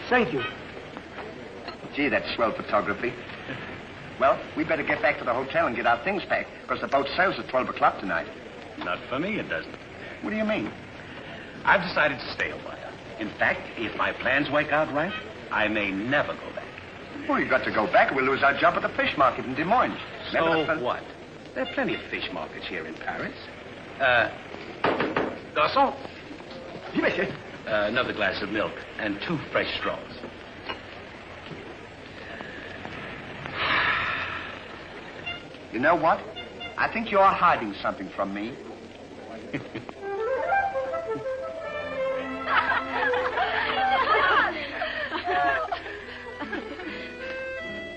Thank you. Gee, that's swell photography. Well, we better get back to the hotel and get our things packed, because the boat sails at 12 o'clock tonight. Not for me, it doesn't. What do you mean? I've decided to stay a while. In fact, if my plans work out right, I may never go back. Well, you've got to go back or we'll lose our job at the fish market in Des Moines. So what? There are plenty of fish markets here in Paris. Garçon. Oui, monsieur. Another glass of milk and 2 fresh straws. You know what? I think you're hiding something from me.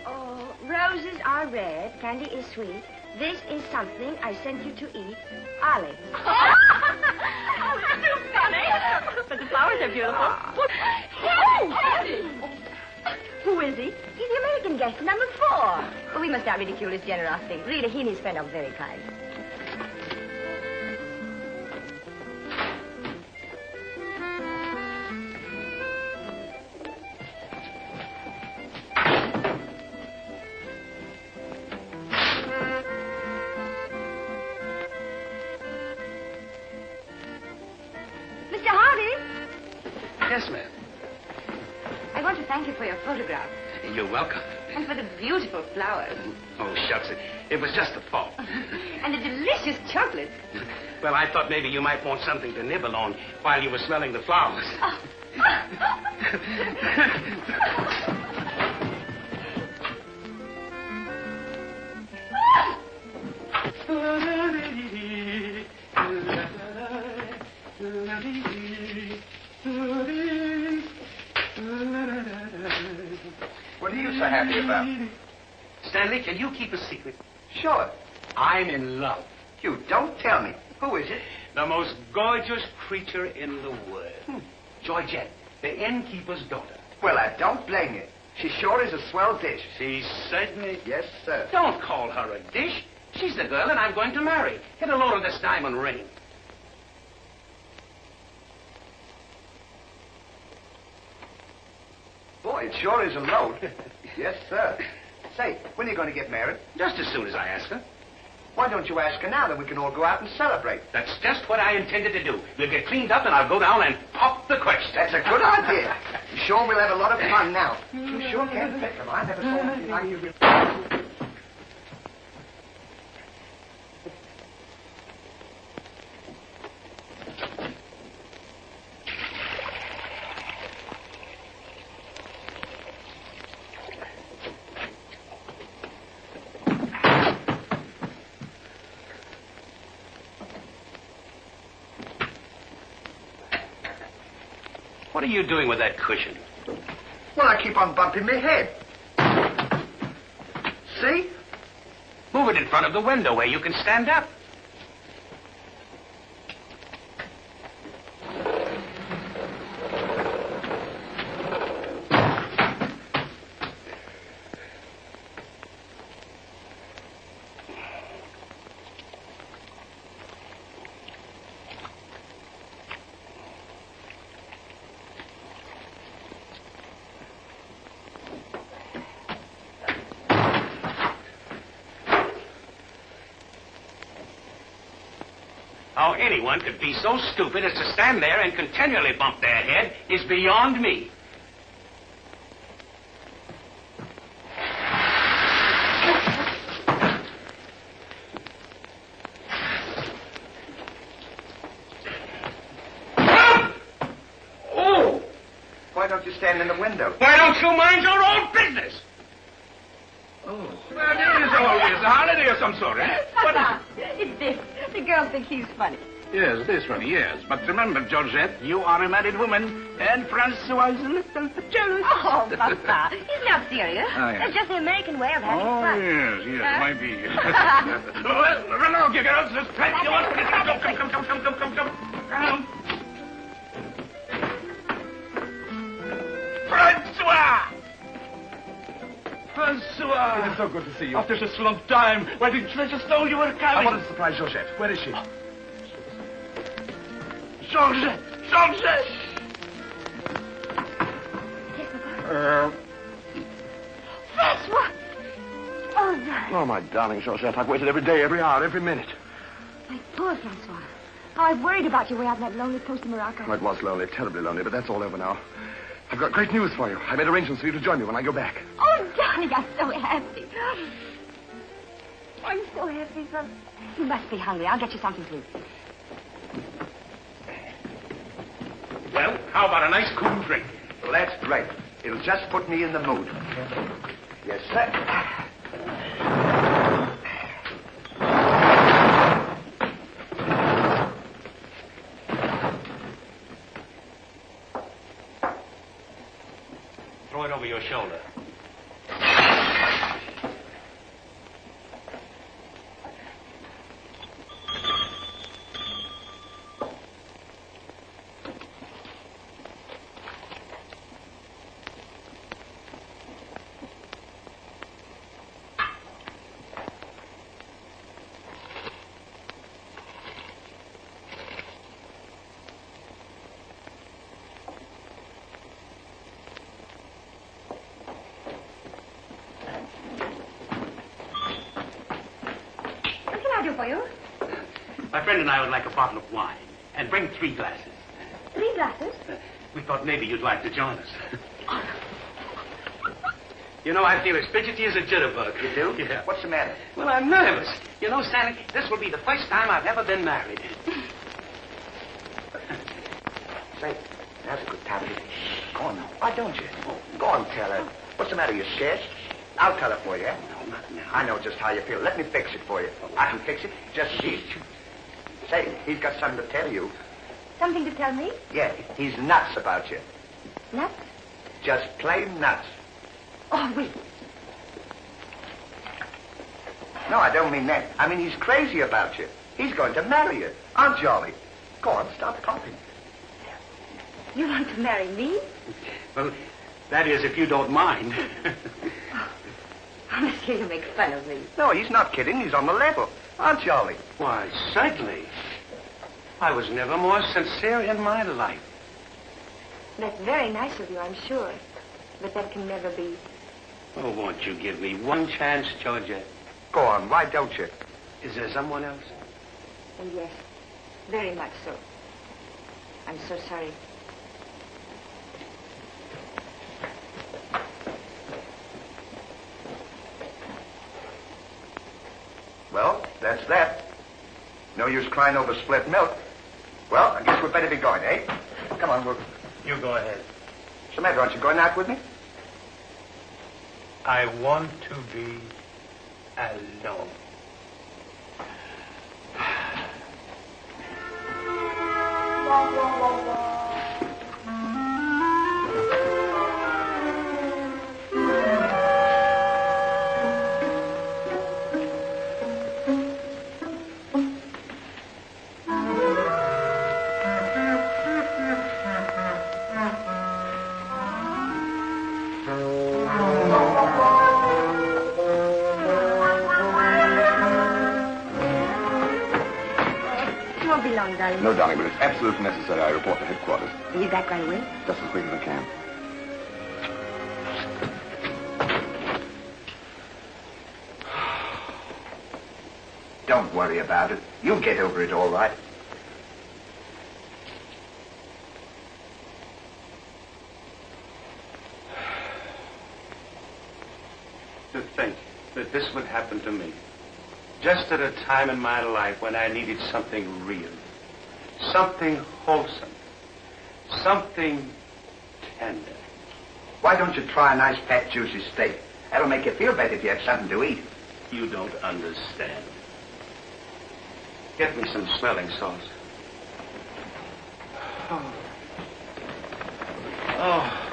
Oh, roses are red, candy is sweet. This is something I sent you to eat. Ollie. Oh, too funny. But the flowers are beautiful. Who is he? He's the American guest, number 4. But we must not ridicule his generosity. Really, he and his friend are very kind. Mr. Hardy, Yes, ma'am. I want to thank you for your photograph You're welcome. and for the beautiful flowers Oh, shucks. It was just a thought. and the delicious chocolate. Well, I thought maybe you might want something to nibble on while you were smelling the flowers. What are you so happy about? Stanley, can you keep a secret? Sure. I'm in love. You don't tell me. Who is it? The most gorgeous creature in the world. Georgette, the innkeeper's daughter. Well, I don't blame you. She sure is a swell dish. She certainly... Yes, sir. Don't call her a dish. She's the girl that I'm going to marry. Get a load of this diamond ring. Boy, it sure is a load. Yes, sir. Say, when are you going to get married? Just as soon as I ask her. Why don't you ask her now, then we can all go out and celebrate? That's just what I intended to do. We'll get cleaned up and I'll go down and pop the question. That's a good idea. You sure we'll have a lot of fun now. You sure can't pick them. I never saw anything like you. What are you doing with that cushion? Well, I keep on bumping my head. See? Move it in front of the window where you can stand up. How anyone could be so stupid as to stand there and continually bump their head is beyond me. Oh! Why don't you stand in the window? Why don't you mind your own business? Oh. Well, it is always a holiday of some sort, eh? Papa, it's this. The girls think he's funny. Yes, this one, yes. But remember, Georgette, you are a married woman, and Francois is a little jealous. Oh, Papa, he's not serious. Oh, yes. That's just the American way of having Oh, fun. yes, Huh? might be. Well, run along, you girls. There's plenty of one. Come. Francois! Francois! It's so good to see you. After such a long time, why didn't you let us know you were coming? I wanted to surprise Georgette. Where is she? Georgette! Georgette! Yes, Papa. Francois! Oh, darling. Oh, my darling Georgette, I've waited every day, every hour, every minute. My poor Francois. How I've worried about you way out in that lonely coast of Morocco. Oh, it was lonely, terribly lonely, but that's all over now. I've got great news for you. I made arrangements for you to join me when I go back. Oh, darling, I'm so happy. I'm so happy, son. You must be hungry. I'll get you something to eat. Well, how about a nice cool drink? Well, that's great. It'll just put me in the mood. Yes, sir. Throw it over your shoulder. For you? My friend and I would like a bottle of wine. And bring 3 glasses. 3 glasses? We thought maybe you'd like to join us. You know, I feel as fidgety as a jitterbug. You do? Yeah. What's the matter? Well, I'm nervous. You know, Stanley, this will be the first time I've ever been married. Say, that's a good time to... Go on now. Why don't you? Go on, tell her. What's the matter? You scared? I'll tell her for you. No, not now. I know just how you feel. Let me fix it for you. I can fix it. Just see. Say, he's got something to tell you. Something to tell me? Yeah, he's nuts about you. Nuts? Just plain nuts. Oh, wait. No, I don't mean that. I mean, he's crazy about you. He's going to marry you. Aren't you, Ollie? Go on, stop coughing. You want to marry me? Well, that is, if you don't mind. I'm scared to make fun of me. No, he's not kidding. He's on the level. Aren't you, Ollie? Why, certainly. I was never more sincere in my life. That's very nice of you, I'm sure. But that can never be. Oh, won't you give me one chance, Georgia? Go on, why don't you? Is there someone else? And yes, very much so. I'm so sorry. Well, that's that. No use crying over split milk. Well, I guess we'd better be going, eh? Come on, You go ahead. What's the matter? Aren't you going out with me? I want to be alone. Darling. No, darling, but it's absolutely necessary I report to headquarters. Will you be back right away? Just as quick as I can. Don't worry about it. You'll get over it all right. To think that this would happen to me. Just at a time in my life when I needed something real. Something wholesome. Something tender. Why don't you try a nice fat, juicy steak? That'll make you feel better if you have something to eat. You don't understand. Get me some smelling salts. Oh. Oh.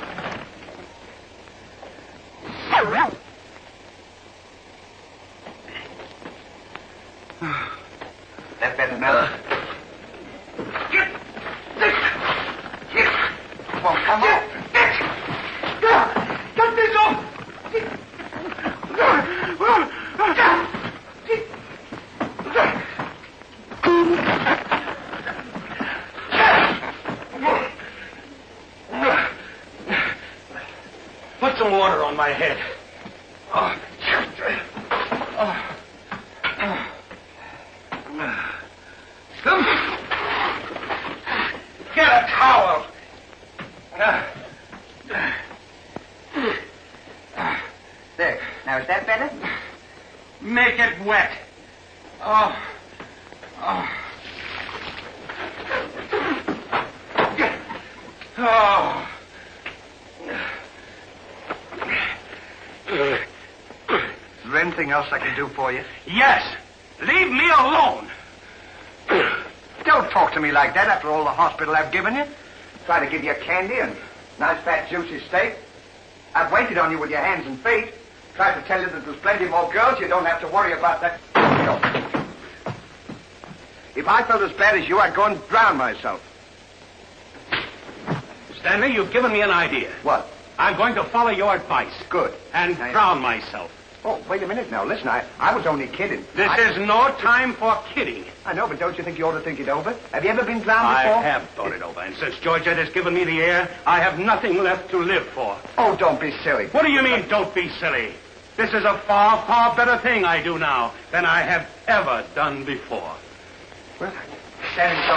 That better now. Come on, come on. Get this off! water on my head. Oh. Get a towel. There. Now, is that better? Make it wet. Oh. Oh. Oh. Is there anything else I can do for you? Yes. Leave me alone. Don't talk to me like that after all the hospital I've given you. Try to give you candy and nice fat juicy steak. I've waited on you with your hands and feet. Tried to tell you that there's plenty more girls. You don't have to worry about that. If I felt as bad as you, I'd go and drown myself. Stanley, you've given me an idea. What? I'm going to follow your advice. Good. And drown myself. Oh, wait a minute now. Listen, I was only kidding. This is no time for kidding. I know, but don't you think you ought to think it over? Have you ever been drowned before? I have thought it over, and since Georgette has given me the air, I have nothing left to live for. Oh, don't be silly. What do you mean, don't be silly? This is a far, far better thing I do now than I have ever done before. Well, standing so...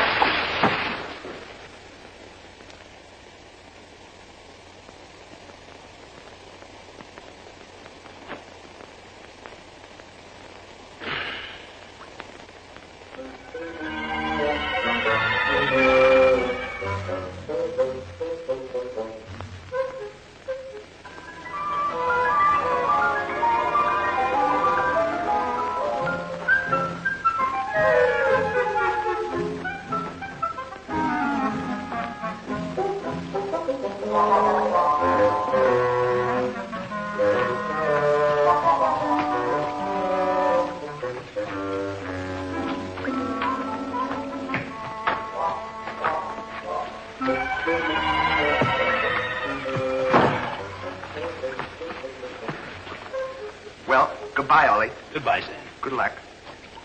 Well, goodbye, Ollie. Goodbye, Sam. Good luck.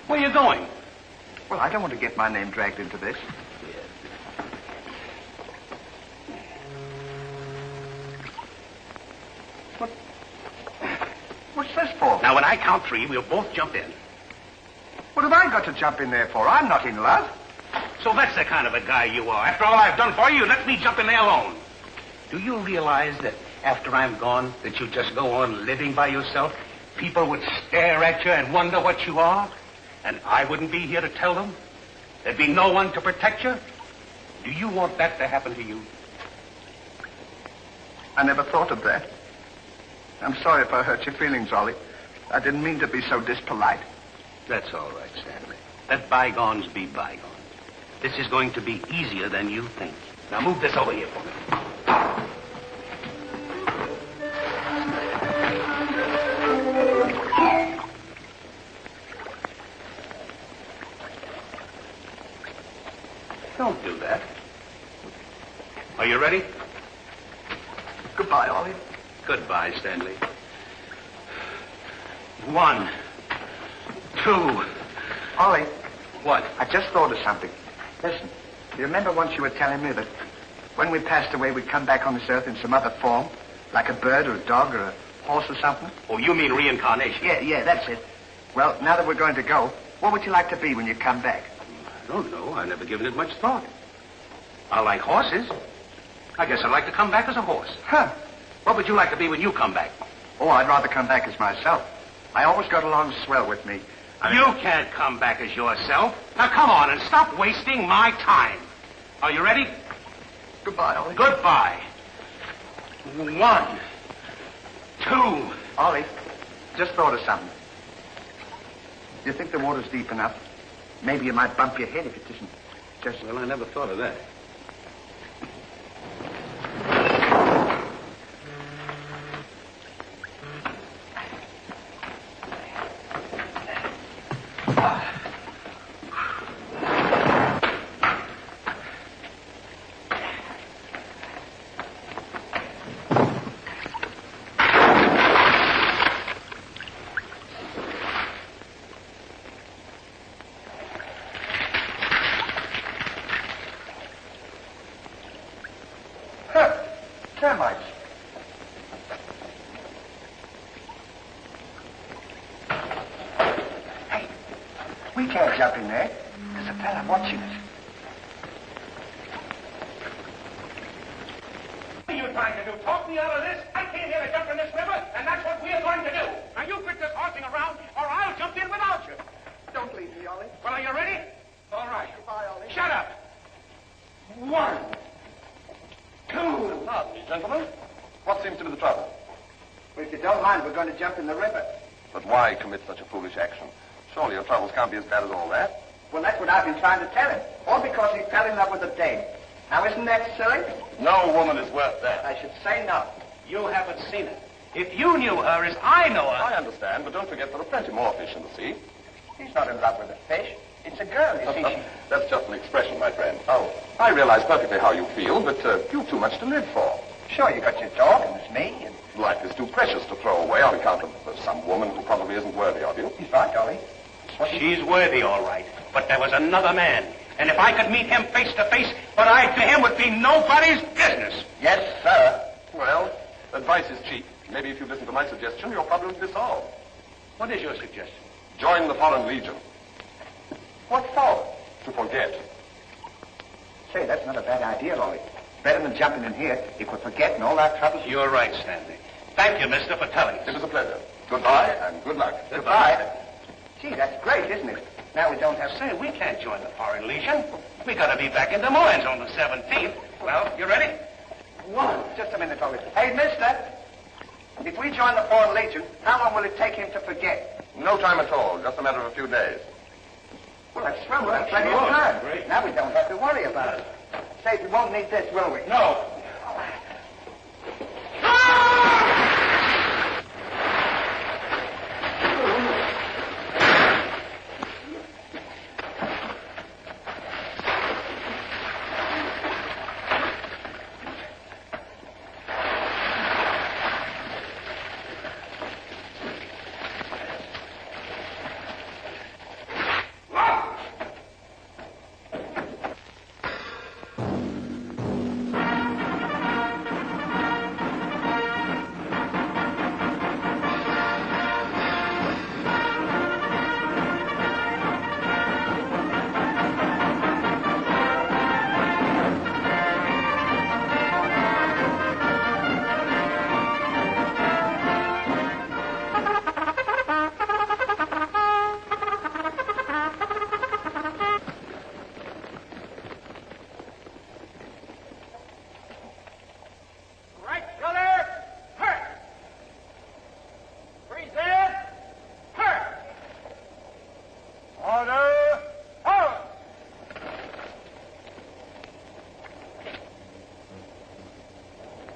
Where are you going? Well, I don't want to get my name dragged into this. What's this for? Now, when I count three, we'll both jump in. What have I got to jump in there for? I'm not in love. So that's the kind of a guy you are. After all I've done for you, let me jump in there alone. Do you realize that after I'm gone, that you just go on living by yourself? People would stare at you and wonder what you are, and I wouldn't be here to tell them. There'd be no one to protect you. Do you want that to happen to you? I never thought of that. I'm sorry if I hurt your feelings, Ollie. I didn't mean to be so dispolite. That's all right, Stanley. Let bygones be bygones. This is going to be easier than you think. Now move this over here for me. Don't do that. Are you ready? Goodbye, Ollie. Goodbye, Stanley. 1, 2. Ollie, What? I just thought of something. Listen, you remember once you were telling me that when we passed away, we'd come back on this earth in some other form? Like a bird or a dog or a horse or something? Oh, you mean reincarnation? Yeah, that's it. Well, now that we're going to go, what would you like to be when you come back? I don't know. I've never given it much thought. I like horses. I guess I'd like to come back as a horse. Huh. What would you like to be when you come back? Oh, I'd rather come back as myself. I always got along swell with me. You can't come back as yourself. Now, come on and stop wasting my time. Are you ready? Goodbye, Ollie. Goodbye. 1, 2. Ollie, just thought of something. You think the water's deep enough? Maybe you might bump your head if it isn't just... Well, I never thought of that. We can't jump in there. There's a fella watching us. What are you trying to do? Talk me out of this? I came here to jump in this river, and that's what we're going to do. Now, you quit this horsing around, or I'll jump in without you. Don't leave me, Ollie. Well, are you ready? All right. Goodbye, Ollie. Shut up. 1, 2. Now, gentlemen, what seems to be the trouble? Well, if you don't mind, we're going to jump in the river. But why commit such a foolish action? Surely your troubles can't be as bad as all that. Well, that's what I've been trying to tell him. All because he fell in love with a dame. Now, isn't that silly? No woman is worth that. I should say no. You haven't seen her. If you knew her as I know her... I understand, but don't forget there are plenty more fish in the sea. He's not in love with a fish. It's a girl, you see. That's just an expression, my friend. Oh, I realize perfectly how you feel, but you've too much to live for. Sure, you got your dog, and there's me, and... Life is too precious to throw away on account of some woman who probably isn't worthy of you. He's right, Ollie. She's worthy, all right. But there was another man. And if I could meet him face to face, what I to him would be nobody's business. Yes, sir. Well, advice is cheap. Maybe if you listen to my suggestion, your problem will be solved. What is your suggestion? Join the Foreign Legion. What for? To forget. Say, that's not a bad idea, Ollie. Better than jumping in here. You could forget all our troubles. You're right, Stanley. Thank you, mister, for telling us. It was a pleasure. Goodbye, and good luck. Goodbye. Gee, that's great, isn't it? Now we don't have... Say, we can't join the Foreign Legion. We gotta be back in Des Moines on the 17th. Well, you ready? Just a minute, Ollie. Hey, mister. If we join the Foreign Legion, how long will it take him to forget? No time at all. Just a matter of a few days. Well, that's swell. That's plenty of time. Great. Now we don't have to worry about it. Say, we won't need this, will we? No.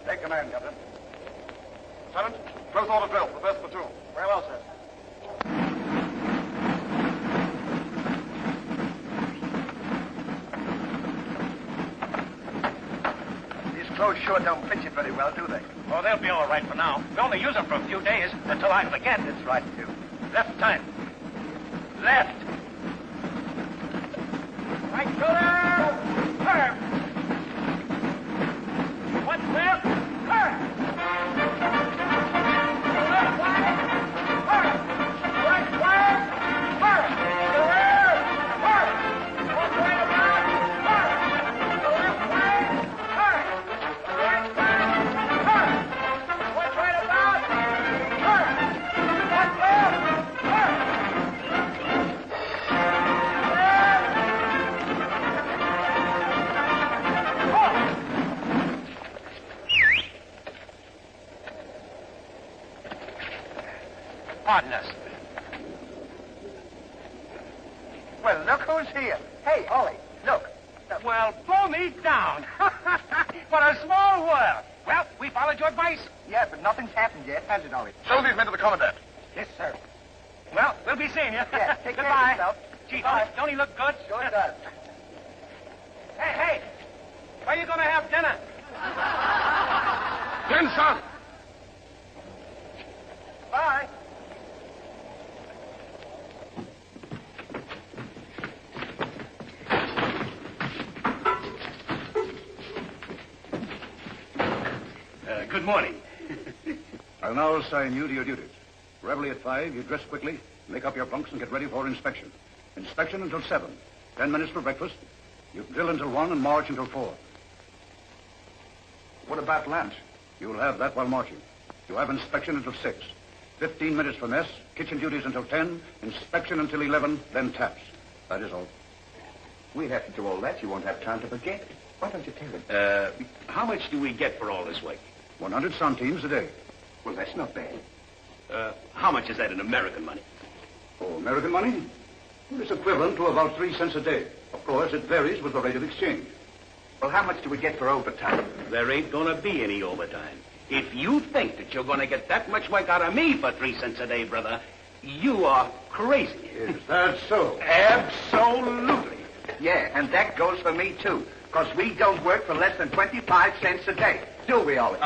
Take command, Captain. Lieutenant, close order drill for the first platoon. Very well, sir. These clothes sure don't fit you very well, do they? Oh, they'll be all right for now. We only use them for a few days until I forget. That's right, too. Left time. Left. Right shoulder. Turn. One left. Turn. Left flag. Turn. Right flag. Turn. The rear. Turn. One right about. Turn. The left flag. Turn. The right flag. Turn. One right about. Turn. One left. Turn. Pardon us. Well, look who's here. Hey, Ollie, look. Well, blow me down. What a small world. Well, we followed your advice. Yeah, but nothing's happened yet, has it, Ollie? Show these men to the commandant. Yes, sir. Well, we'll be seeing you. Yeah, take care Goodbye. of yourself. Gee, Goodbye. don't he look good? Sure does. Hey, where you going to have dinner? In, son. Bye. Good morning. I'll now assign you to your duties. Reveille at 5, you dress quickly, make up your bunks, and get ready for inspection. Inspection until 7. 10 minutes for breakfast. You drill until 1 and march until 4. What about lunch? You'll have that while marching. You have inspection until 6. 15 minutes for mess. Kitchen duties until 10. Inspection until 11, then taps. That is all. We have to do all that. You won't have time to forget. Why don't you tell him? How much do we get for all this work? 100 centimes a day. Well, that's not bad. How much is that in American money? Oh, American money? It's equivalent to about 3 cents a day. Of course, it varies with the rate of exchange. Well, how much do we get for overtime? There ain't gonna be any overtime. If you think that you're gonna get that much work out of me for 3 cents a day, brother, you are crazy. Is that so? Absolutely. Yeah, and that goes for me, too. Because we don't work for less than 25 cents a day. Do we, Ollie?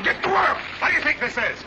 Get to work! What do you think this is?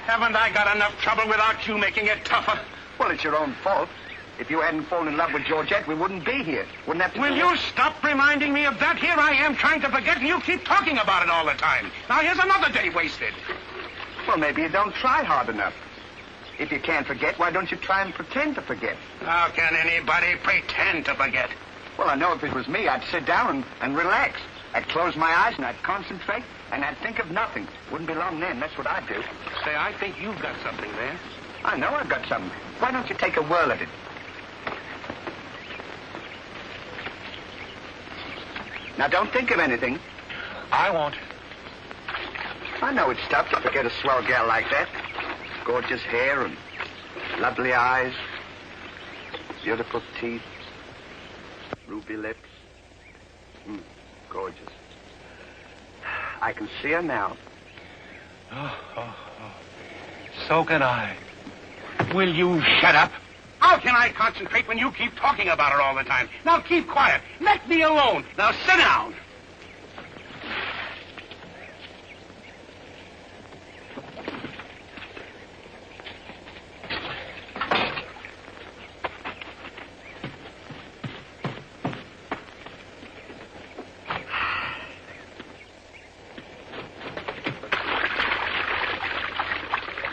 Haven't I got enough trouble without you making it tougher? Well, it's your own fault. If you hadn't fallen in love with Georgette, we wouldn't be here. Wouldn't have to... Will you stop reminding me of that? Here I am trying to forget, and you keep talking about it all the time. Now, here's another day wasted. Well, maybe you don't try hard enough. If you can't forget, why don't you try and pretend to forget? How can anybody pretend to forget? Well, I know if it was me, I'd sit down and relax. I'd close my eyes and I'd concentrate and I'd think of nothing. Wouldn't be long then. That's what I'd do. Say, I think you've got something there. I know I've got something. Why don't you take a whirl at it? Now, don't think of anything. I won't. I know it's tough to forget a swell gal like that. Gorgeous hair and lovely eyes, beautiful teeth, ruby lips. Gorgeous. I can see her now. Oh. So can I. Will you shut up? How can I concentrate when you keep talking about her all the time? Now keep quiet. Let me alone. Now sit down.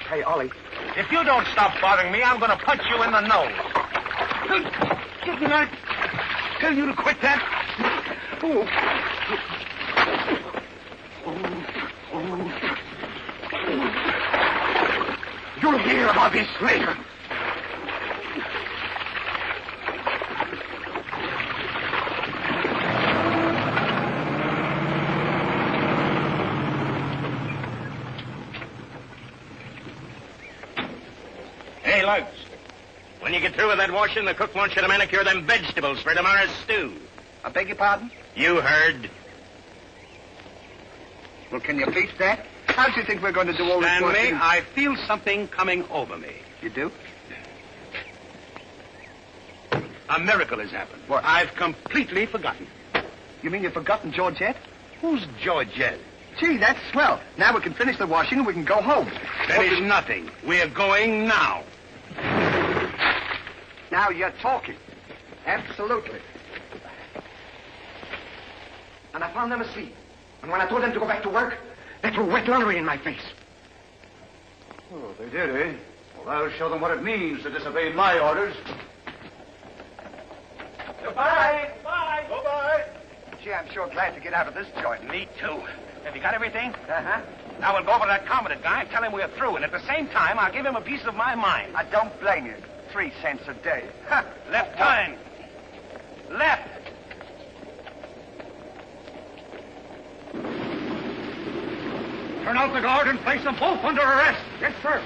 Hey, Ollie. If you don't stop bothering me, I'm going to punch you in the nose. Didn't I tell you to quit that? You'll hear about this later. Hey, Lugs. When you get through with that washing, the cook wants you to manicure them vegetables for tomorrow's stew. I beg your pardon? You heard. Well, can you beat that? How do you think we're going to do all this Stanley, washing? I feel something coming over me. You do? A miracle has happened. What? I've completely forgotten. You mean you've forgotten Georgette? Who's Georgette? Gee, that's swell. Now we can finish the washing and we can go home. There is nothing. We're going now. Now you're talking. Absolutely. And I found them asleep. And when I told them to go back to work, they threw wet laundry in my face. Oh, they did, eh? Well, I'll show them what it means to disobey my orders. Goodbye. Bye. Bye-bye. Gee, I'm sure glad to get out of this joint. Me too. Have you got everything? Uh-huh. Now we'll go over to that competent guy and tell him we're through. And at the same time, I'll give him a piece of my mind. I don't blame you. 3 cents a day. Ha! Left turn. Left. Turn out the guard and place them both under arrest. Yes, sir.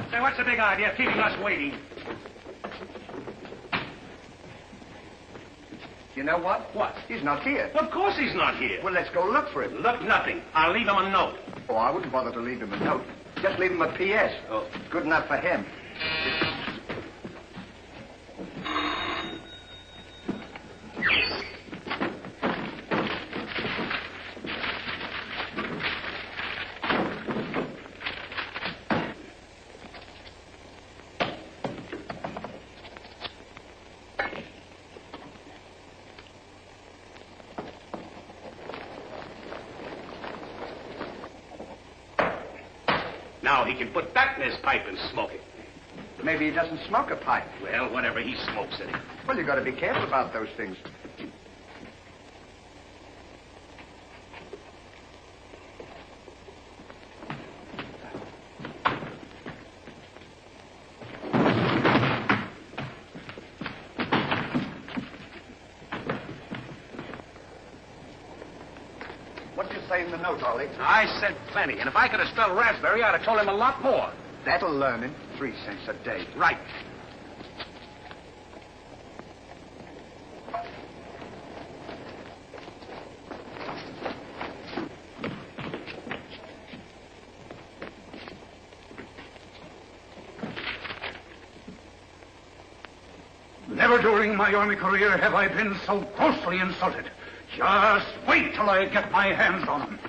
Say, what's the big idea of keeping us waiting? You know what? What? He's not here. Of course he's not here. Well, let's go look for him. Look, nothing. I'll leave him a note. Oh, I wouldn't bother to leave him a note. Just leave him a P.S. Oh. Good enough for him. Now he can put that in his pipe and smoke it. Maybe he doesn't smoke a pipe. Well, whatever, he smokes it. Well, you got to be careful about those things. What did you say in the note, Ollie? I said plenty, and if I could have spelled raspberry, I'd have told him a lot more. That'll learn him. 3 cents a day. Right. Never during my army career have I been so grossly insulted. Just wait till I get my hands on him.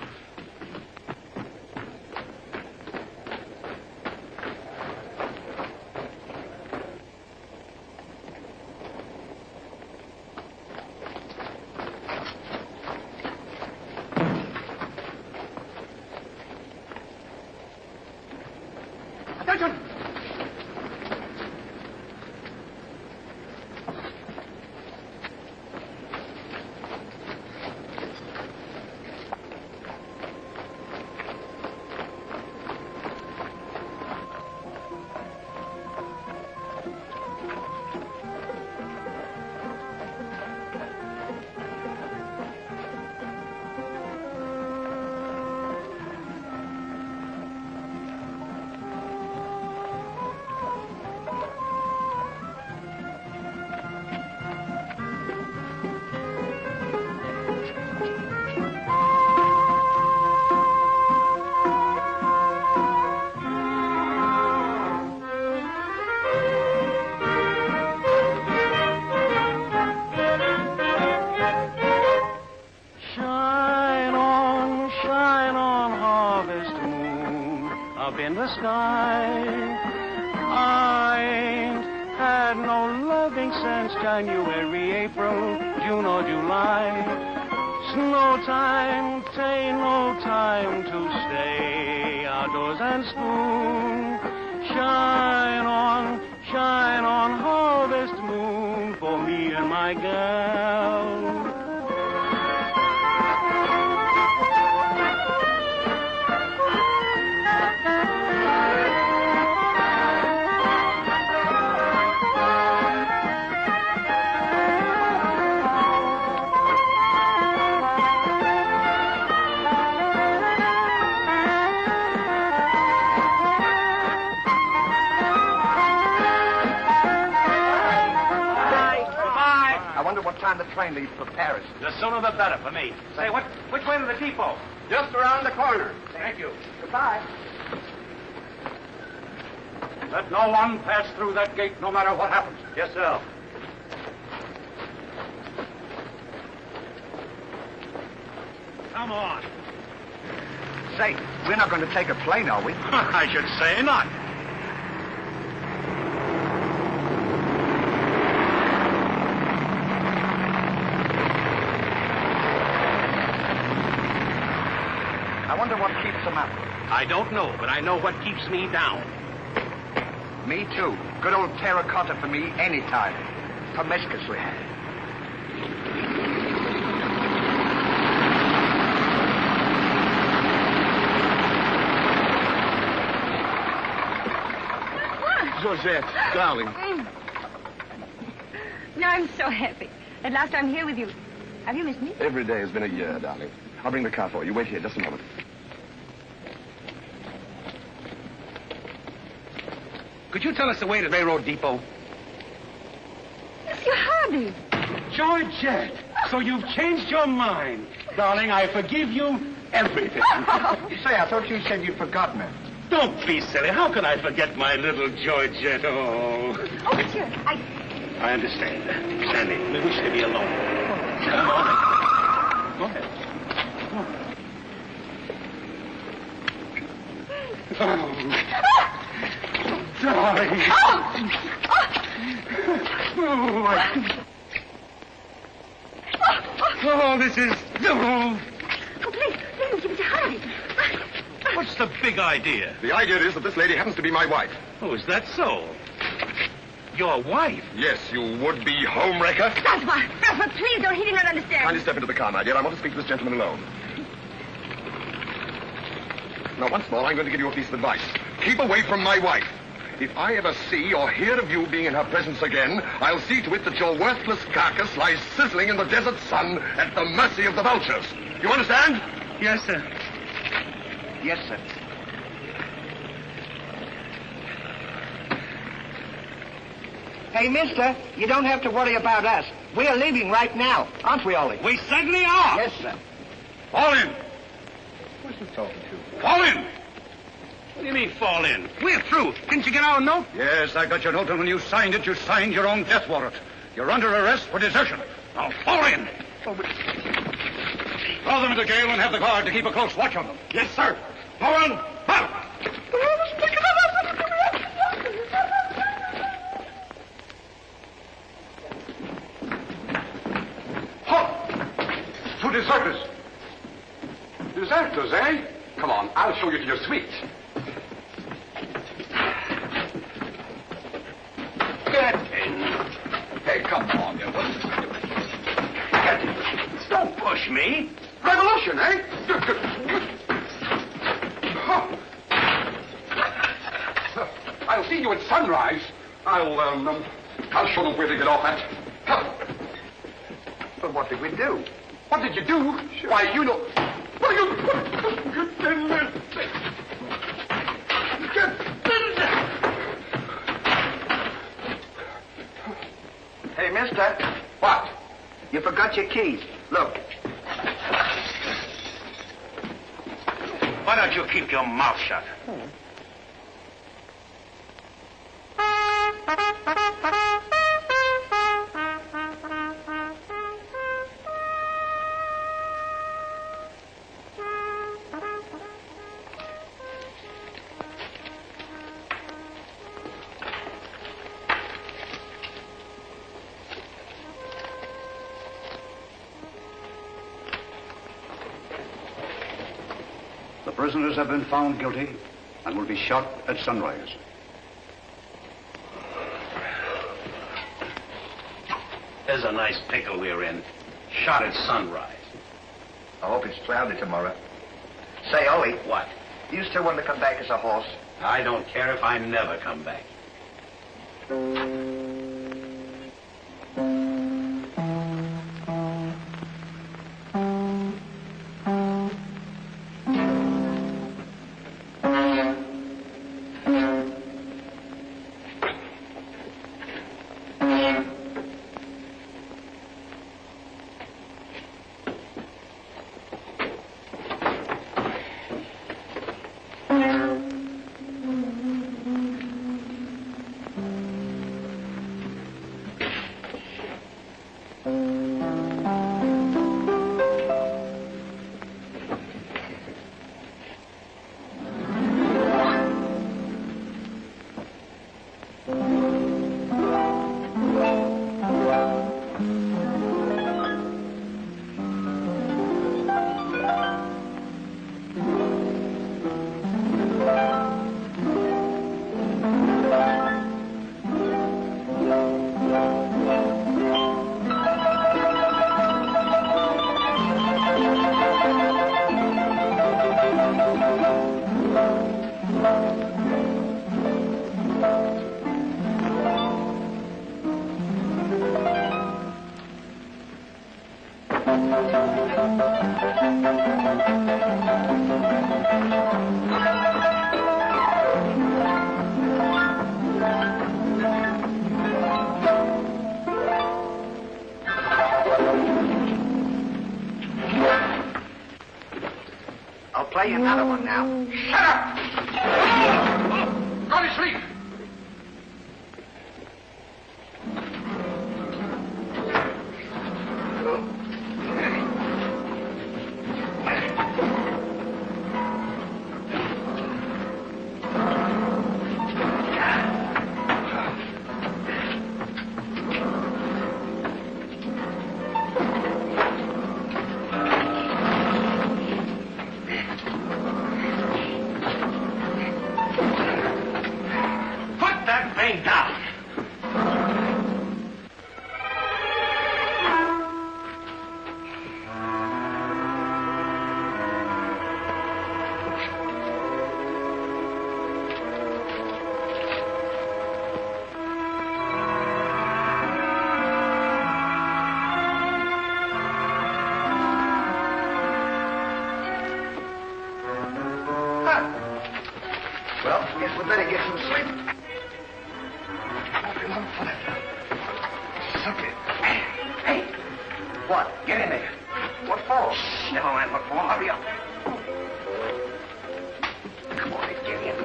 Attention! sky. I ain't had no loving since January, April, June, or July. It's no time, tain't no time to stay outdoors and spoon. Shine on, harvest moon for me and my gal. What time the train leaves for Paris? The sooner the better for me. Say, which way to the depot? Just around the corner. Thank you. Goodbye. Let no one pass through that gate, no matter what happens. Yes, sir. Come on. Say, we're not going to take a plane, are we? I should say not. I wonder what keeps them up. I don't know, but I know what keeps me down. Me too. Good old terracotta for me anytime. Promiscuously. Georgette, darling. Now I'm so happy. At last I'm here with you. Have you missed me? Every day has been a year, darling. I'll bring the car for you. Wait here just a moment. Could you tell us the way to the railroad depot? Monsieur Hardy. Georgette, so you've changed your mind. Darling, I forgive you everything. Say, I thought you said you'd forgotten it. Don't be silly. How can I forget my little Georgette? Oh. Oh, monsieur, I understand. Sandy, we wish to be alone. Come on. Go ahead. Oh, darling. Oh, this is... Oh. Oh, please, Mr. Hardy. What's the big idea? The idea is that this lady happens to be my wife. Oh, is that so? Your wife? Yes, you would-be homewrecker. Francois, please don't. He did not understand. Kindly step into the car, my dear. I want to speak to this gentleman alone. Now, once more, I'm going to give you a piece of advice. Keep away from my wife. If I ever see or hear of you being in her presence again, I'll see to it that your worthless carcass lies sizzling in the desert sun at the mercy of the vultures. You understand? Yes, sir. Yes, sir. Hey, mister, you don't have to worry about us. We're leaving right now, aren't we, Ollie? We certainly are. Yes, sir. Fall in. Who's he talking to? Fall in. What do you mean, fall in? We're through. Didn't you get our note? Yes, I got your note, and when you signed it, you signed your own death warrant. You're under arrest for desertion. Now, fall in. Oh, but... Throw them into jail and have the guard to keep a close watch on them. Yes, sir. Laurel, out! Halt! 2 deserters. Deserters, eh? Come on, I'll show you to your suite. Get in. Hey, come on, you. Get in. Don't push me. Revolution, eh? I'll see you at sunrise. I'll show them where to get off at. Come. But what did we do? What did you do? Why, you know... What are you... Get in there. Get in there. Hey, mister. What? You forgot your keys. Look. Why don't you keep your mouth shut? prisoners have been found guilty and will be shot at sunrise. There's a nice pickle we're in. Shot at sunrise. I hope it's cloudy tomorrow. Say, Ollie. What? You still want to come back as a horse? I don't care if I never come back. I'll play you another one now. Shut up! Go to sleep! Well, guess we better get some sleep. Suck it. Hey, what? Get in there. What for? Shh, never mind what for. Hurry up. Come on, get in.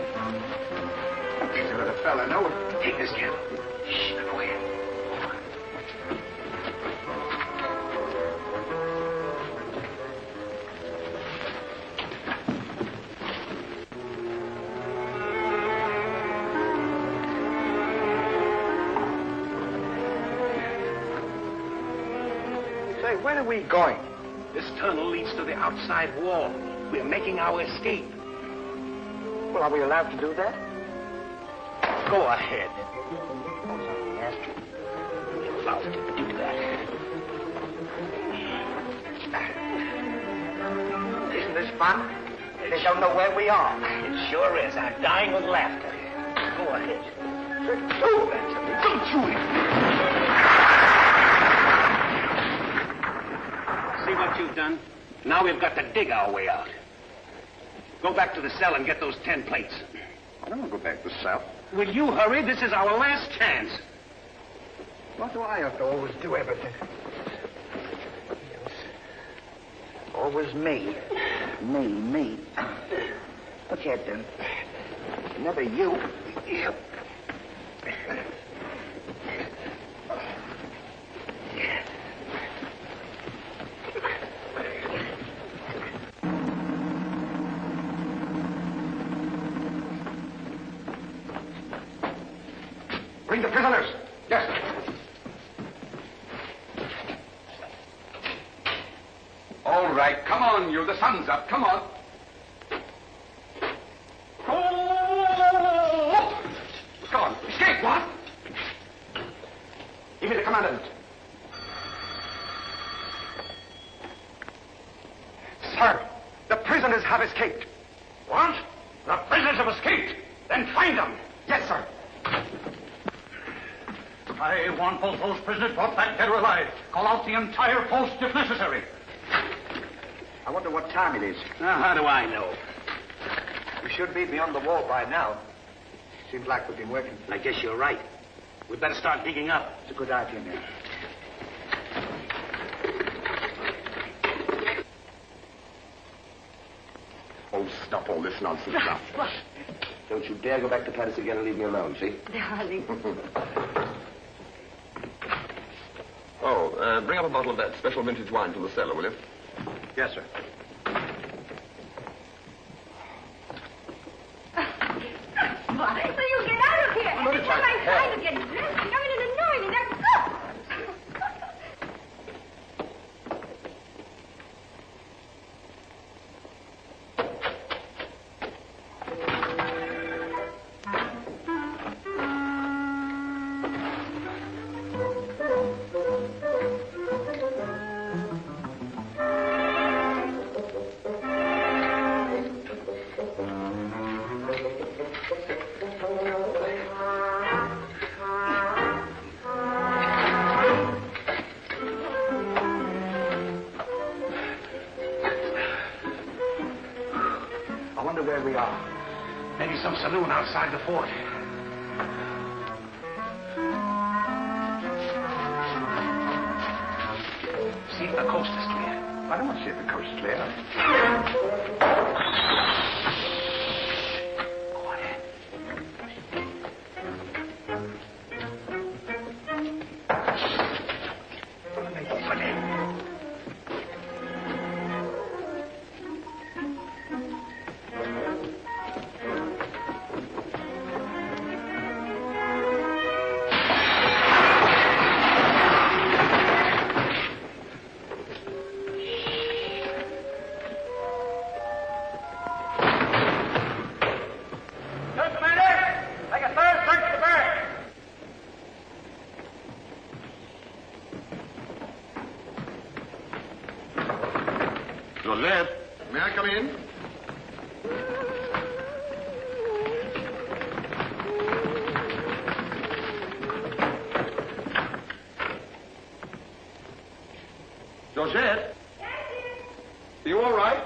Easy with a fella, no? Take this candle. Shh, go ahead. Where are we going? This tunnel leads to the outside wall. We're making our escape. Well, are we allowed to do that? Go ahead. Yes. We're allowed to do that. Isn't this fun? They don't know where we are. It sure is. I'm dying with laughter. Go ahead. Do that to me. Don't do it. See what you've done? Now we've got to dig our way out. Go back to the cell and get those 10 plates. I don't want to go back to the cell. Will you hurry? This is our last chance. What do I have to always do everything? Yes. Always me. Me. What's that then? Never you. Yep. Bring the prisoners. Yes, sir. All right, come on, you. The sun's up. Come on. Sir, the prisoners have escaped. What? The prisoners have escaped. Then find them. Yes, sir. I want both those prisoners brought back dead or alive. Call out the entire post if necessary. I wonder what time it is. Now, how do I know? We should be beyond the wall by now. Seems like we've been working. I guess you're right. We'd better start digging up. It's a good idea, man. Oh, stop all this nonsense now. What? Don't you dare go back to Paris again and leave me alone, see? Darling. Oh, bring up a bottle of that special vintage wine from the cellar, will you? Yes, sir. What? So you get out of here. no, Every it's time like I'm trying to get dressed, you come in and annoy me. That's good. I wonder where we are. Maybe some saloon outside the fort. See if the coast is clear. I don't want to see if the coast is clear. Laurel, may I come in? Georgette? Are you all right?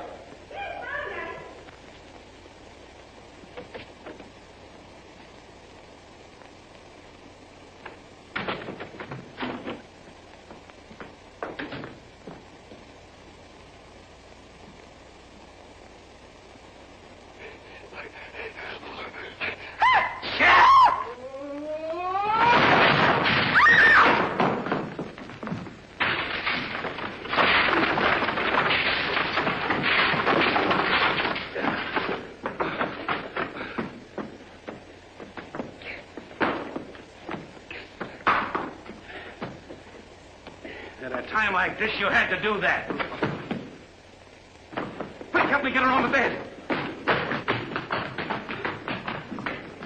At a time like this, you had to do that. Quick, help me get her on the bed.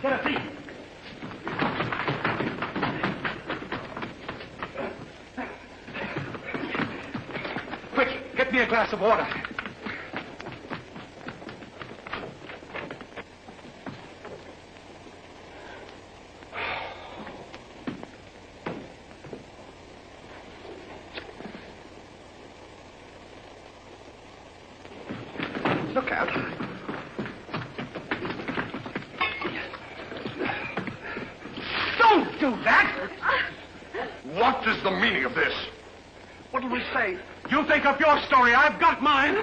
Get her feet. Quick, get me a glass of water. Look out. Don't do that! What is the meaning of this? What did we say? You think up your story. I've got mine.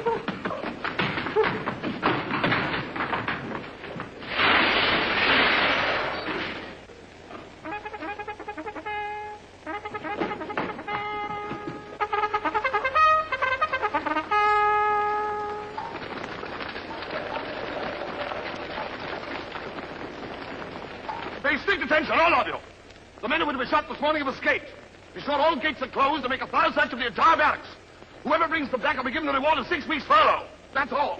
Pay strict attention, all of you. The men who were to be shot this morning have escaped. Be sure all gates are closed and make a thorough search of the entire barracks. Whoever brings them back will be given a reward of 6 weeks' furlough. That's all.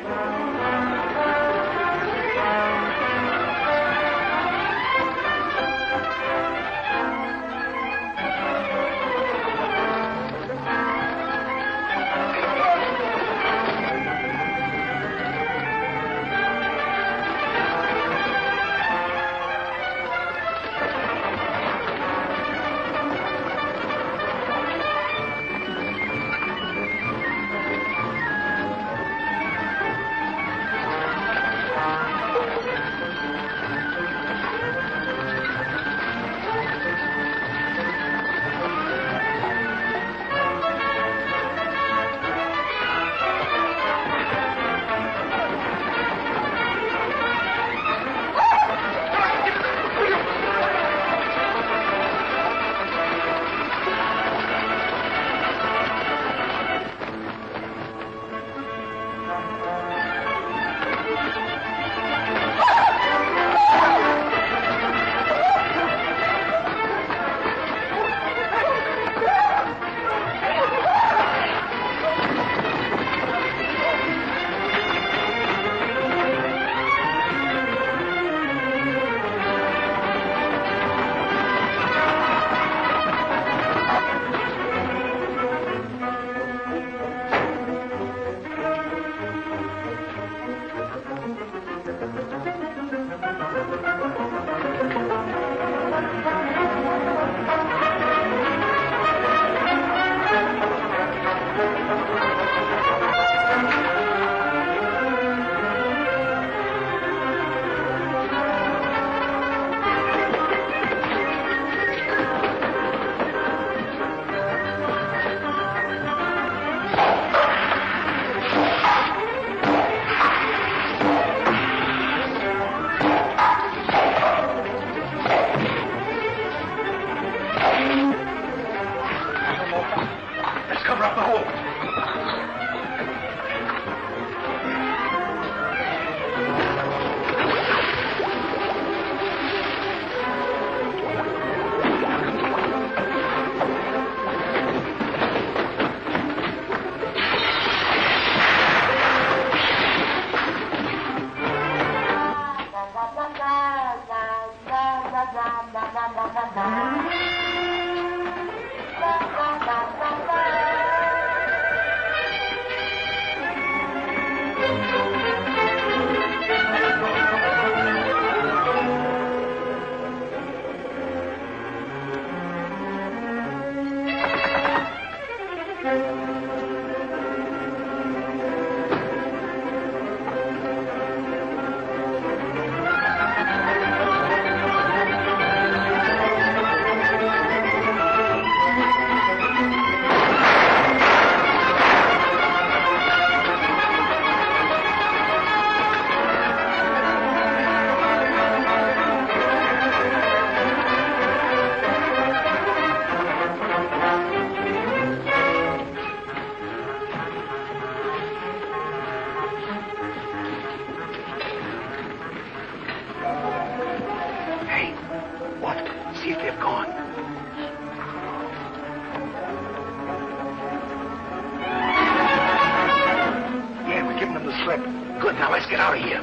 Good, now let's get out of here.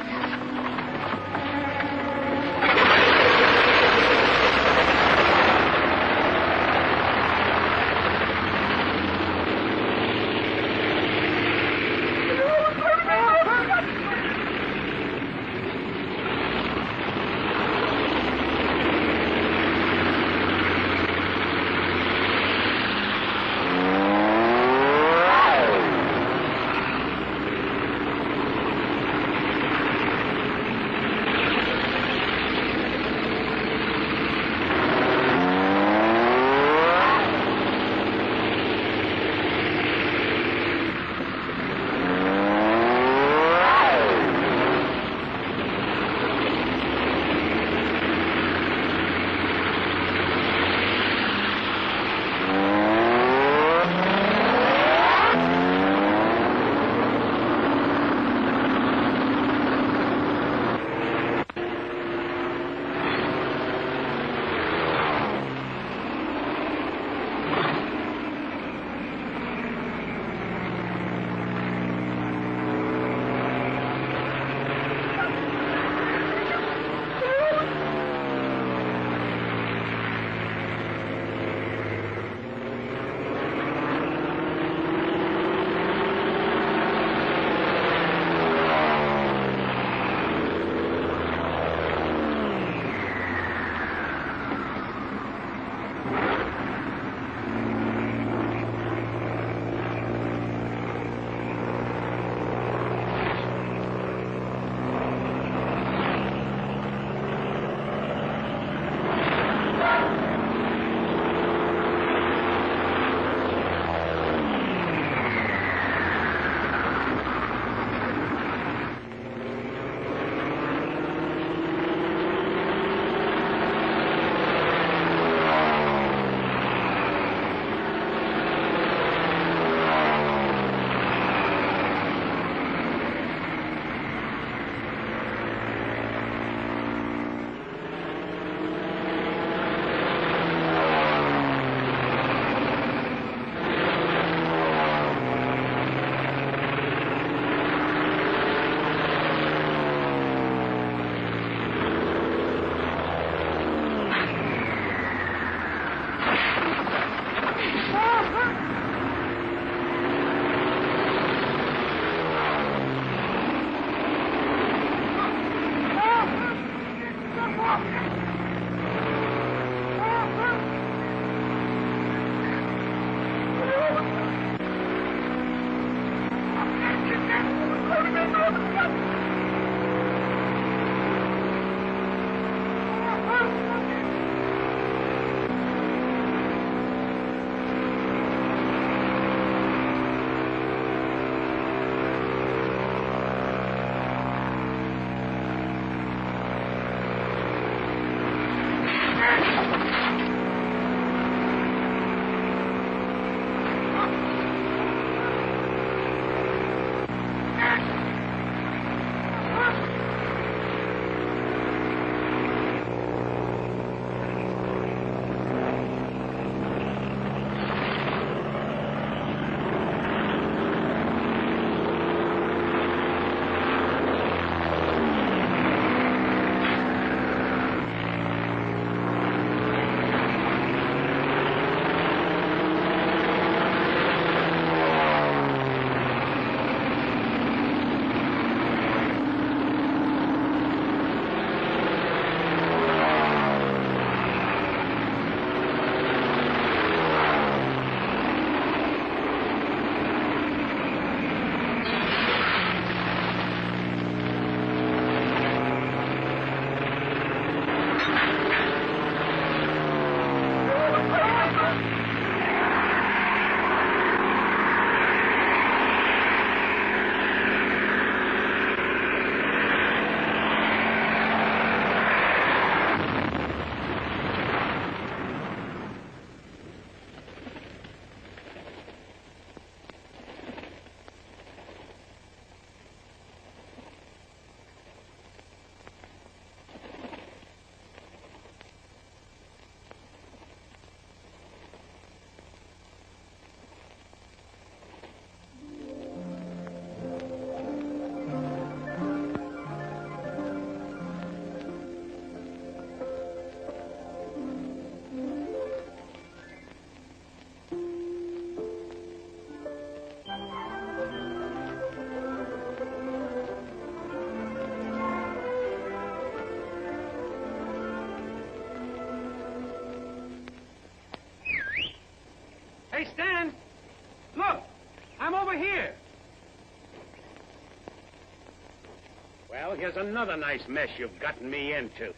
here's another nice mess you've gotten me into.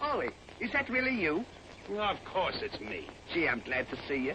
Ollie, is that really you? Well, of course it's me. Gee, I'm glad to see you.